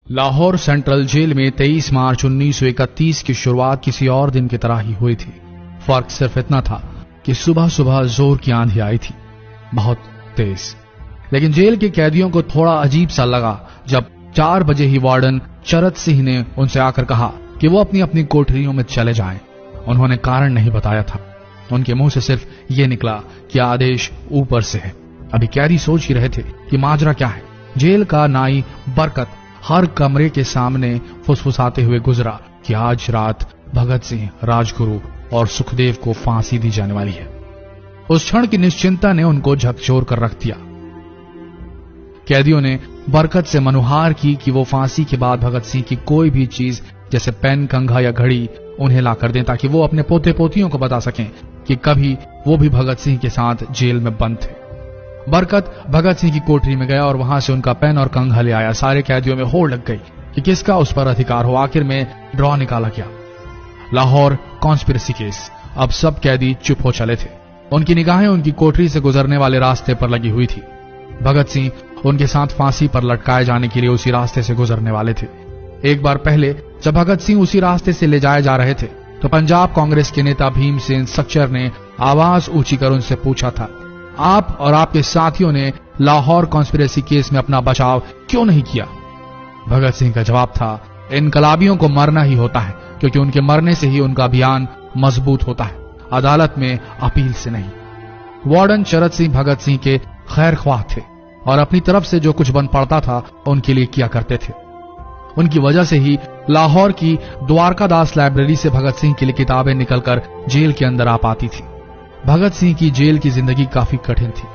Lahore central jail में 23 मार्च 1931 की शुरुआत किसी और दिन की तरह ही हुई थी। फर्क सिर्फ इतना था कि सुबह सुबह जोर की आंधी आई थी, बहुत तेज। लेकिन जेल के कैदियों को थोड़ा अजीब सा लगा जब 4 बजे ही वार्डन चरत सिंह ने उनसे आकर कहा कि वो अपनी अपनी कोठरियों में चले जाएं। उन्होंने कारण नहीं बताया था। उनके मुंह से सिर्फ ये निकला कि आदेश ऊपर से है। अभी कैदी सोच ही रहे थे कि माजरा क्या है। जेल का नाई बरकत हर कमरे के सामने फुसफुसाते हुए गुजरा कि आज रात भगत सिंह, राजगुरु और सुखदेव को फांसी दी जाने वाली है। उस क्षण की निश्चिंता ने उनको झकझोर कर रख दिया। कैदियों ने बरकत से मनुहार की कि वो फांसी के बाद भगत सिंह की कोई भी चीज जैसे पेन, कंघा या घड़ी उन्हें लाकर दें ताकि वो अपने पोते पोतियों को बता सकें कि कभी वो भी भगत सिंह के साथ जेल में बंद थे। बरकत भगत सिंह की कोठरी में गया और वहां से उनका पेन और कंघा ले आया। सारे कैदियों में होड़ लग गई कि किसका उस पर अधिकार हो। आखिर में ड्रॉ निकाला गया, लाहौर कॉन्स्पिरेसी केस। अब सब कैदी चुप हो चले थे। उनकी निगाहें उनकी कोठरी से गुजरने वाले रास्ते पर लगी हुई थी। भगत सिंह उनके साथ फांसी पर लटकाए जाने के लिए उसी रास्ते से गुजरने वाले थे। एक बार पहले जब भगत सिंह उसी रास्ते से ले जाए जा रहे थे तो पंजाब कांग्रेस के नेता भीमसेन सक्चर ने आवाज ऊंची कर उनसे पूछा था, आप और आपके साथियों ने लाहौर कॉन्स्पिरेसी केस में अपना बचाव क्यों नहीं किया? भगत सिंह का जवाब था, इनकलाबियों को मरना ही होता है क्योंकि उनके मरने से ही उनका अभियान मजबूत होता है, अदालत में अपील से नहीं। वार्डन चरत सिंह भगत सिंह के खैर ख्वाह थे और अपनी तरफ से जो कुछ बन पड़ता था उनके लिए किया करते थे। उनकी वजह से ही लाहौर की द्वारकादास लाइब्रेरी से भगत सिंह के लिए किताबें निकलकर जेल के अंदर आ पाती थी। भगत सिंह की जेल की जिंदगी काफी कठिन थी।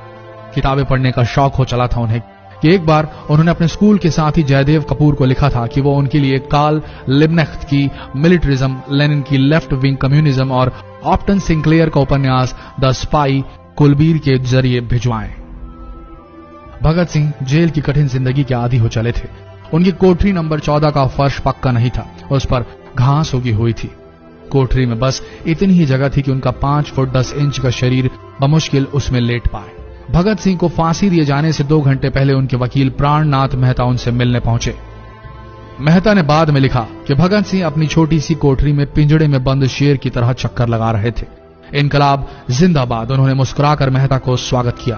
किताबें पढ़ने का शौक हो चला था उन्हें कि एक बार उन्होंने अपने स्कूल के साथी जयदेव कपूर को लिखा था कि वो उनके लिए कार्ल लिब्नेख्त की मिलिट्रिज्म, लेनिन की लेफ्ट विंग कम्युनिज्म और ऑप्टन सिंक्लेयर का उपन्यास द स्पाई कुलबीर के जरिए भिजवाएं। भगत सिंह जेल की कठिन जिंदगी के आदी हो चले थे। उनकी कोठरी नंबर 14 का फर्श पक्का नहीं था, उस पर घास उगी हुई थी। कोठरी में बस इतनी ही जगह थी कि उनका 5 फुट 10 इंच का शरीर बमुश्किल उसमें लेट पाए। भगत सिंह को फांसी दिए जाने से 2 घंटे पहले उनके वकील प्राणनाथ मेहता उनसे मिलने पहुंचे। मेहता ने बाद में लिखा कि भगत सिंह अपनी छोटी सी कोठरी में पिंजड़े में बंद शेर की तरह चक्कर लगा रहे थे। इनकलाब जिंदाबाद। उन्होंने मुस्कुराकर मेहता को स्वागत किया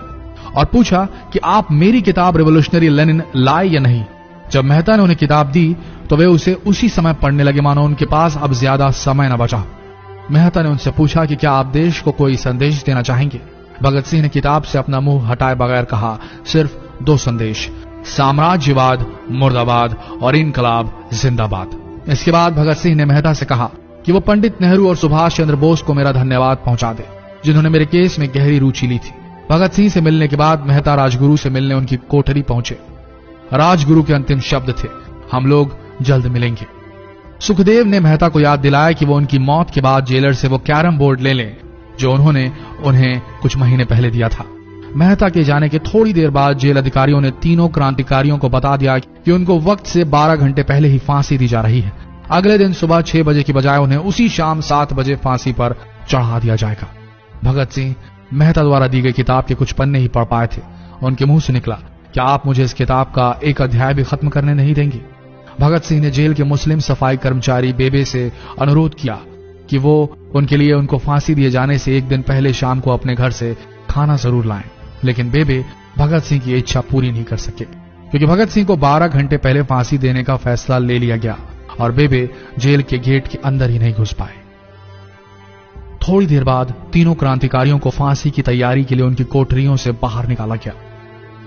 और पूछा कि आप मेरी किताब रिवोल्यूशनरी लेनिन लाए या नहीं। जब मेहता ने उन्हें किताब दी तो वे उसे उसी समय पढ़ने लगे मानो उनके पास अब ज्यादा समय न बचा। मेहता ने उनसे पूछा कि क्या आप देश को कोई संदेश देना चाहेंगे? भगत सिंह ने किताब से अपना मुंह हटाए बगैर कहा, सिर्फ 2 संदेश, साम्राज्यवाद मुर्दाबाद और इनकलाब जिंदाबाद। इसके बाद भगत सिंह ने मेहता से कहा कि वो पंडित नेहरू और सुभाष चंद्र बोस को मेरा धन्यवाद पहुंचा दे जिन्होंने मेरे केस में गहरी रुचि ली थी। भगत सिंह से मिलने के बाद मेहता राजगुरु से मिलने उनकी कोठरी पहुंचे। राजगुरु के अंतिम शब्द थे, हम लोग जल्द मिलेंगे। सुखदेव ने मेहता को याद दिलाया कि वो उनकी मौत के बाद जेलर से वो कैरम बोर्ड ले लें जो उन्होंने उन्हें कुछ महीने पहले दिया था। मेहता के जाने के थोड़ी देर बाद जेल अधिकारियों ने तीनों क्रांतिकारियों को बता दिया कि उनको वक्त से 12 घंटे पहले ही फांसी दी जा रही है। अगले दिन सुबह 6 बजे की बजाय उन्हें उसी शाम 7 बजे फांसी पर चढ़ा दिया जाएगा। भगत सिंह मेहता द्वारा दी गई किताब के कुछ पन्ने ही पढ़ पाए थे। उनके मुंह से निकला, क्या आप मुझे इस किताब का एक अध्याय भी खत्म करने नहीं देंगे? भगत सिंह ने जेल के मुस्लिम सफाई कर्मचारी बेबे से अनुरोध किया कि वो उनके लिए उनको फांसी दिए जाने से 1 दिन पहले शाम को अपने घर से खाना जरूर लाएं। लेकिन बेबे भगत सिंह की इच्छा पूरी नहीं कर सके क्योंकि भगत सिंह को 12 घंटे पहले फांसी देने का फैसला ले लिया गया और बेबे जेल के गेट के अंदर ही नहीं घुस पाए। थोड़ी देर बाद तीनों क्रांतिकारियों को फांसी की तैयारी के लिए उनकी कोठरियों से बाहर निकाला गया।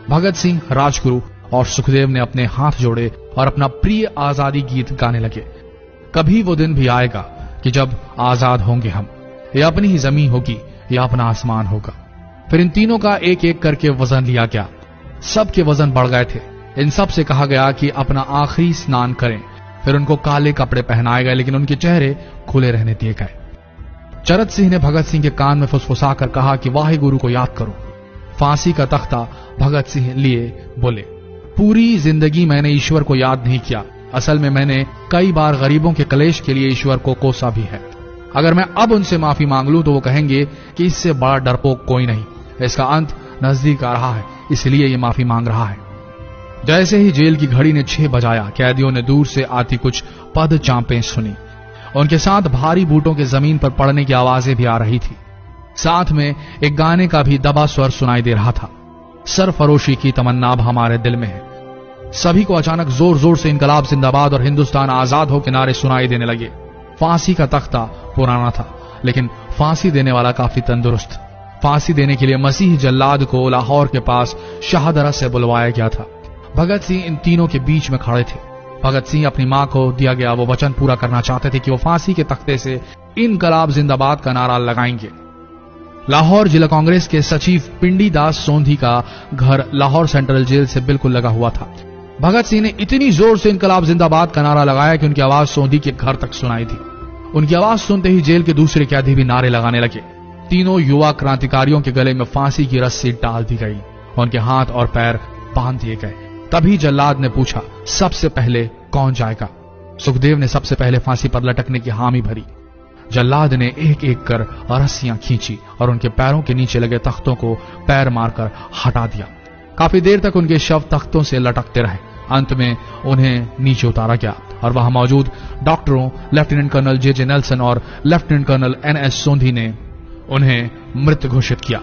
भगत सिंह, राजगुरु और सुखदेव ने अपने हाथ जोड़े और अपना प्रिय आजादी गीत गाने लगे। कभी वो दिन भी आएगा कि जब आजाद होंगे हम, या अपनी ही जमीन होगी या अपना आसमान होगा। फिर इन तीनों का एक एक करके वजन लिया गया। सबके वजन बढ़ गए थे। इन सब से कहा गया कि अपना आखिरी स्नान करें। फिर उनको काले कपड़े पहनाए गए लेकिन उनके चेहरे खुले रहने दिए गए। चरत सिंह ने भगत सिंह के कान में फुसफुसाकर कहा कि वाहे गुरु को याद करो। फांसी का तख्ता भगत सिंह लिए बोले, पूरी जिंदगी मैंने ईश्वर को याद नहीं किया। असल में मैंने कई बार गरीबों के कलेश के लिए ईश्वर को कोसा भी है। अगर मैं अब उनसे माफी मांग लूं तो वो कहेंगे कि इससे बड़ा डरपोक कोई नहीं। इसका अंत नजदीक आ रहा है, इसलिए ये माफी मांग रहा है। जैसे ही जेल की घड़ी ने 6 बजाया, कैदियों ने दूर से आती कुछ पद चांपें सुनी। उनके साथ भारी बूटों के जमीन पर पड़ने की आवाजें भी आ रही थी। साथ में एक गाने का भी दबा स्वर सुनाई दे रहा था, सरफरोशी की तमन्ना अब हमारे दिल में है। सभी को अचानक जोर जोर से इनकलाब जिंदाबाद और हिंदुस्तान आजाद हो के नारे सुनाई देने लगे। फांसी का तख्ता पुराना था, लेकिन फांसी देने वाला काफी तंदुरुस्त। फांसी देने के लिए मसीह जल्लाद को लाहौर के पास शाहदरा से बुलवाया गया था। भगत सिंह इन तीनों के बीच में खड़े थे। भगत सिंह अपनी मां को दिया गया वो वचन पूरा करना चाहते थे कि वो फांसी के तख्ते से इनकलाब जिंदाबाद का नारा लगाएंगे। लाहौर जिला कांग्रेस के सचिव पिंडी दास सोंधी का घर लाहौर सेंट्रल जेल से बिल्कुल लगा हुआ था। भगत सिंह ने इतनी जोर से इनकलाब जिंदाबाद का नारा लगाया कि उनकी आवाज सोंधी के घर तक सुनाई दी। उनकी आवाज सुनते ही जेल के दूसरे कैदी भी नारे लगाने लगे। तीनों युवा क्रांतिकारियों के गले में फांसी की रस्सी डाल दी गई, उनके हाथ और पैर बांध दिए गए। तभी जल्लाद ने पूछा, सबसे पहले कौन जाएगा? सुखदेव ने सबसे पहले फांसी पर लटकने की हामी भरी। जल्लाद ने एक एक कर रस्सियां खींची और उनके पैरों के नीचे लगे तख्तों को पैर मारकर हटा दिया। काफी देर तक उनके शव तख्तों से लटकते रहे। अंत में उन्हें नीचे उतारा गया और वहां मौजूद डॉक्टरों लेफ्टिनेंट कर्नल जे नेल्सन और लेफ्टिनेंट कर्नल NS सोंधी ने उन्हें मृत घोषित किया।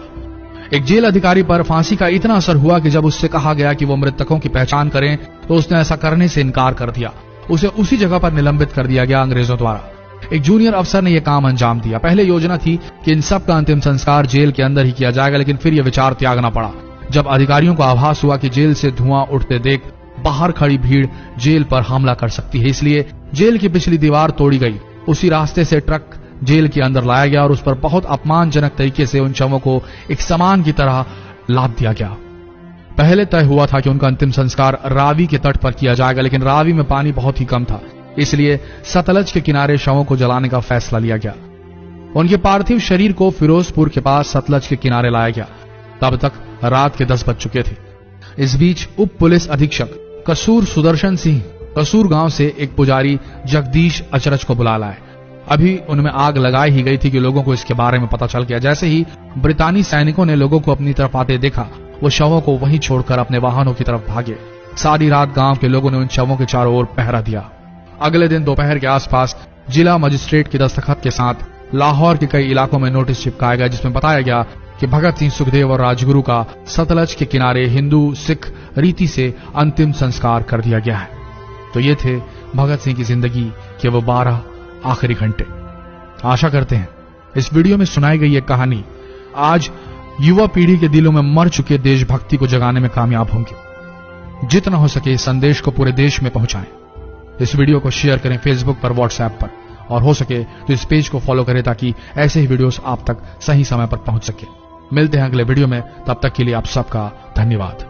एक जेल अधिकारी पर फांसी का इतना असर हुआ कि जब उससे कहा गया कि वो मृतकों की पहचान करें तो उसने ऐसा करने से इनकार कर दिया। उसे उसी जगह पर निलंबित कर दिया गया अंग्रेजों द्वारा। एक जूनियर अफसर ने यह काम अंजाम दिया। पहले योजना थी कि इन सब का अंतिम संस्कार जेल के अंदर ही किया जाएगा, लेकिन फिर यह विचार त्यागना पड़ा जब अधिकारियों को आभास हुआ कि जेल से धुआं उठते देख बाहर खड़ी भीड़ जेल पर हमला कर सकती है। इसलिए जेल की पिछली दीवार तोड़ी गई। उसी रास्ते से ट्रक जेल के अंदर लाया गया और उस पर बहुत अपमानजनक तरीके से उन शवों को एक सामान की तरह लाद दिया गया। पहले तय हुआ था कि उनका अंतिम संस्कार रावी के तट पर किया जाएगा, लेकिन रावी में पानी बहुत ही कम था, इसलिए सतलज के किनारे शवों को जलाने का फैसला लिया गया। उनके पार्थिव शरीर को फिरोजपुर के पास सतलज के किनारे लाया गया। तब तक रात के 10 बज चुके थे। इस बीच उप पुलिस अधीक्षक कसूर सुदर्शन सिंह कसूर गांव से एक पुजारी जगदीश अचरज को बुला लाए। अभी उनमें आग लगाई ही गई थी कि लोगों को इसके बारे में पता चल गया। जैसे ही ब्रितानी सैनिकों ने लोगों को अपनी तरफ आते देखा, वो शवों को वहीं छोड़कर अपने वाहनों की तरफ भागे। सारी रात गांव के लोगों ने उन शवों के चारों ओर पहरा दिया। अगले दिन दोपहर के आसपास जिला मजिस्ट्रेट की दस्तखत के साथ लाहौर के कई इलाकों में नोटिस चिपकाया गया, जिसमें बताया गया कि भगत सिंह, सुखदेव और राजगुरु का सतलज के किनारे हिंदू सिख रीति से अंतिम संस्कार कर दिया गया है। तो ये थे भगत सिंह की जिंदगी के वो 12 आखिरी घंटे। आशा करते हैं इस वीडियो में सुनाई गई ये कहानी आज युवा पीढ़ी के दिलों में मर चुके देशभक्ति को जगाने में कामयाब होंगे। जितना हो सके इस संदेश को पूरे देश में पहुंचाएं। इस वीडियो को शेयर करें फेसबुक पर, व्हाट्सएप पर, और हो सके तो इस पेज को फॉलो करें ताकि ऐसे ही वीडियोस आप तक सही समय पर पहुंच सके। मिलते हैं अगले वीडियो में, तब तक के लिए आप सबका धन्यवाद।